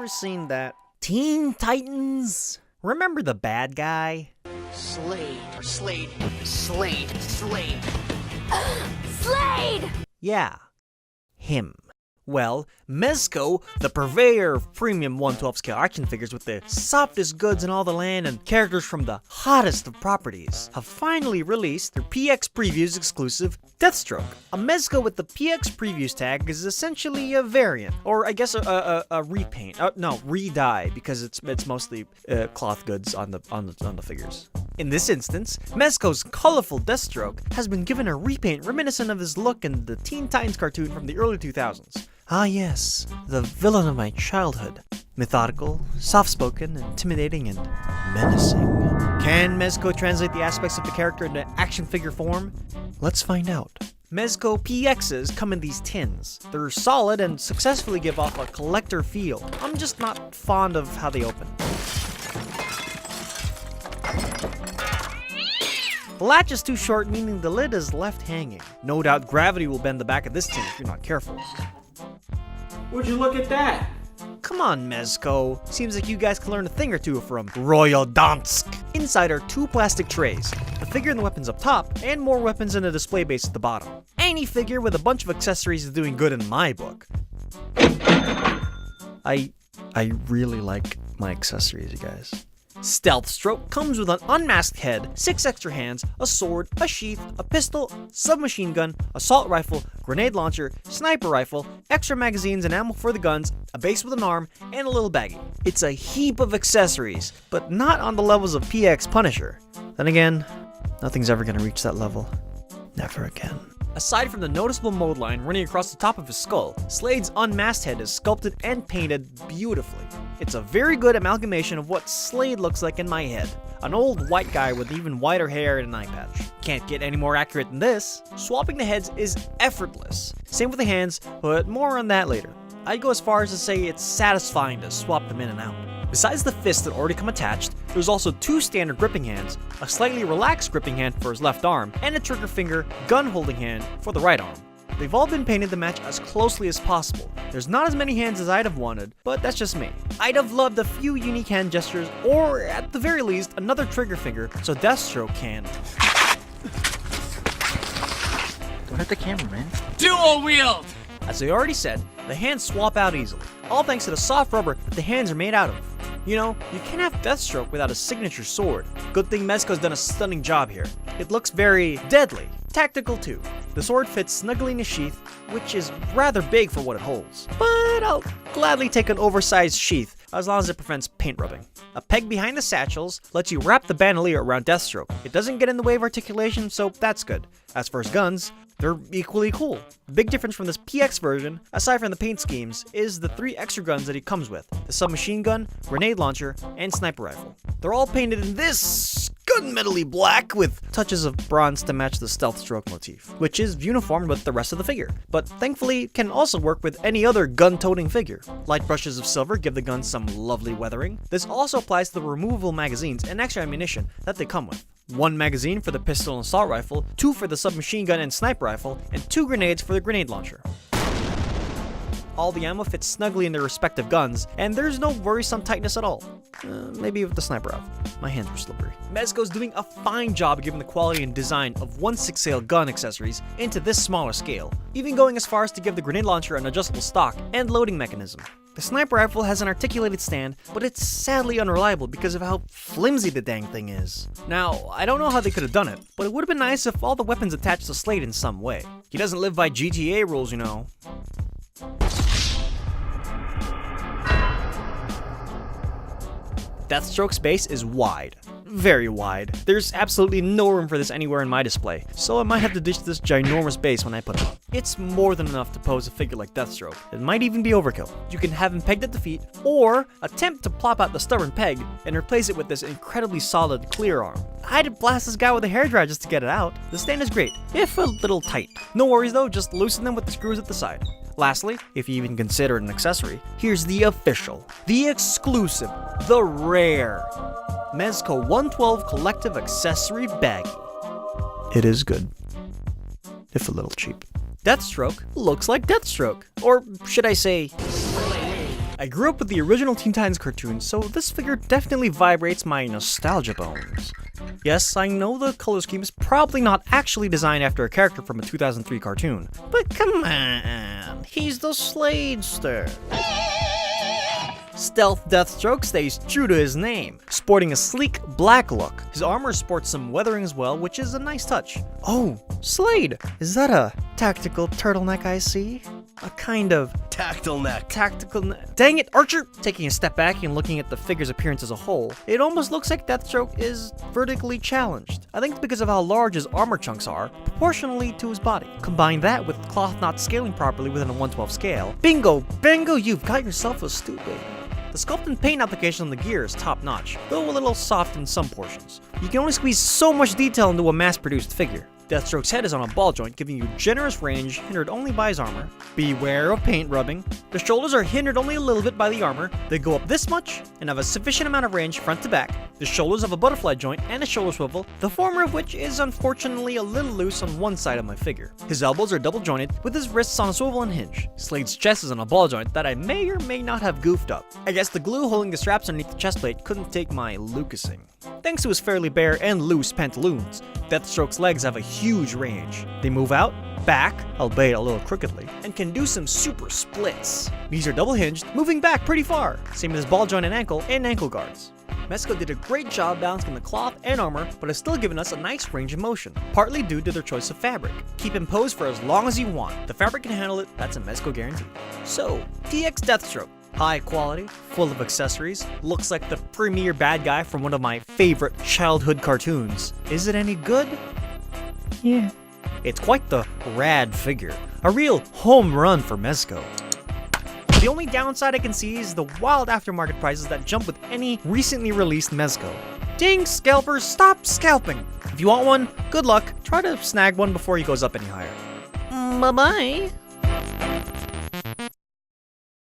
ever seen that? Teen Titans? Remember the bad guy? Slade. Slade. Yeah, him. Well, Mezco, the purveyor of premium 1/12 scale action figures with the softest goods in all the land and characters from the hottest of properties, have finally released their PX Previews exclusive Deathstroke. A Mezco with the PX Previews tag is essentially a variant, or I guess a repaint. No, re-dye, because it's mostly cloth goods on the figures. In this instance, Mezco's colorful Deathstroke has been given a repaint reminiscent of his look in the Teen Titans cartoon from the early 2000s. Ah yes, the villain of my childhood. Methodical, soft-spoken, intimidating, and menacing. Can Mezco translate the aspects of the character into action figure form? Let's find out. Mezco PXs come in these tins. They're solid and successfully give off a collector feel. I'm just not fond of how they open. The latch is too short, meaning the lid is left hanging. No doubt gravity will bend the back of this tin if you're not careful. Would you look at that? Come on, Mezco. Seems like you guys can learn a thing or two from Royal Dansk. Inside are 2 plastic trays, the figure and the weapons up top, and more weapons in a display base at the bottom. Any figure with a bunch of accessories is doing good in my book. I really like my accessories, you guys. Deathstroke comes with an unmasked head, 6 extra hands, a sword, a sheath, a pistol, submachine gun, assault rifle, grenade launcher, sniper rifle, extra magazines and ammo for the guns, a base with an arm, and a little baggie. It's a heap of accessories, but not on the levels of PX Punisher. Then again, nothing's ever gonna reach that level. Never again. Aside from the noticeable mold line running across the top of his skull, Slade's unmasked head is sculpted and painted beautifully. It's a very good amalgamation of what Slade looks like in my head. An old white guy with even whiter hair and an eye patch. Can't get any more accurate than this. Swapping the heads is effortless. Same with the hands, but more on that later. I'd go as far as to say it's satisfying to swap them in and out. Besides the fists that already come attached, there's also 2 standard gripping hands, a slightly relaxed gripping hand for his left arm, and a trigger finger gun holding hand for the right arm. They've all been painted to match as closely as possible. There's not as many hands as I'd have wanted, but that's just me. I'd have loved a few unique hand gestures, or at the very least, another trigger finger so Deathstroke can... Don't hit the camera, man. Dual wield! As I already said, the hands swap out easily, all thanks to the soft rubber that the hands are made out of. You know, you can't have Deathstroke without a signature sword. Good thing Mezco's done a stunning job here. It looks very deadly. Tactical too. The sword fits snugly in the sheath, which is rather big for what it holds. But I'll gladly take an oversized sheath, as long as it prevents paint rubbing. A peg behind the satchels lets you wrap the bandolier around Deathstroke. It doesn't get in the way of articulation, so that's good. As for his guns, they're equally cool. The big difference from this PX version, aside from the paint schemes, is the 3 extra guns that he comes with. The submachine gun, grenade launcher, and sniper rifle. They're all painted in this gunmetally black with touches of bronze to match the Deathstroke motif, which is uniform with the rest of the figure, but thankfully can also work with any other gun-toting figure. Light brushes of silver give the gun some lovely weathering. This also applies to the removable magazines and extra ammunition that they come with. 1 magazine for the pistol and assault rifle, 2 for the submachine gun and sniper rifle, and 2 grenades for the grenade launcher. All the ammo fits snugly in their respective guns, and there's no worrisome tightness at all. Maybe with the sniper rifle. My hands were slippery. Mezco's doing a fine job giving the quality and design of 1/6 scale gun accessories into this smaller scale, even going as far as to give the grenade launcher an adjustable stock and loading mechanism. The sniper rifle has an articulated stand, but it's sadly unreliable because of how flimsy the dang thing is. Now, I don't know how they could have done it, but it would have been nice if all the weapons attached to Slade in some way. He doesn't live by GTA rules, you know. Deathstroke's base is wide. Very wide. There's absolutely no room for this anywhere in my display, so I might have to ditch this ginormous base when I put it up. It's more than enough to pose a figure like Deathstroke. It might even be overkill. You can have him pegged at the feet, or attempt to plop out the stubborn peg and replace it with this incredibly solid clear arm. I'd blast this guy with a hairdryer just to get it out. The stand is great, if a little tight. No worries though, just loosen them with the screws at the side. Lastly, if you even consider it an accessory, here's the official, the exclusive, the rare Mezco 112 Collective Accessory Baggie. It is good, if a little cheap. Deathstroke looks like Deathstroke, or should I say, I grew up with the original Teen Titans cartoon, so this figure definitely vibrates my nostalgia bones. Yes, I know the color scheme is probably not actually designed after a character from a 2003 cartoon, but come on, he's the Sladester. Stealth Deathstroke stays true to his name, sporting a sleek black look. His armor sports some weathering as well, which is a nice touch. Oh, Slade! Is that a tactical turtleneck I see? A kind of Tactile neck. Dang it, Archer! Taking a step back and looking at the figure's appearance as a whole, it almost looks like Deathstroke is vertically challenged. I think it's because of how large his armor chunks are, proportionally to his body. Combine that with cloth not scaling properly within a 1/12 scale. Bingo! Bango! You've got yourself a stupid. The sculpt and paint application on the gear is top-notch, though a little soft in some portions. You can only squeeze so much detail into a mass-produced figure. Deathstroke's head is on a ball joint, giving you generous range, hindered only by his armor. Beware of paint rubbing. The shoulders are hindered only a little bit by the armor. They go up this much, and have a sufficient amount of range front to back. The shoulders have a butterfly joint and a shoulder swivel, the former of which is unfortunately a little loose on one side of my figure. His elbows are double jointed, with his wrists on a swivel and hinge. Slade's chest is on a ball joint that I may or may not have goofed up. I guess the glue holding the straps underneath the chest plate couldn't take my Lucasing. Thanks to his fairly bare and loose pantaloons, Deathstroke's legs have a huge range. They move out, back, albeit a little crookedly, and can do some super splits. These are double hinged, moving back pretty far, same as his ball joint and ankle guards. Mezco did a great job balancing the cloth and armor, but has still given us a nice range of motion, partly due to their choice of fabric. Keep him posed for as long as you want. The fabric can handle it, that's a Mezco guarantee. So, DX Deathstroke. High quality, full of accessories, looks like the premier bad guy from one of my favorite childhood cartoons. Is it any good? Yeah. It's quite the rad figure. A real home run for Mezco. The only downside I can see is the wild aftermarket prices that jump with any recently released Mezco. Ding, scalpers, stop scalping! If you want one, good luck. Try to snag one before he goes up any higher. Bye-bye.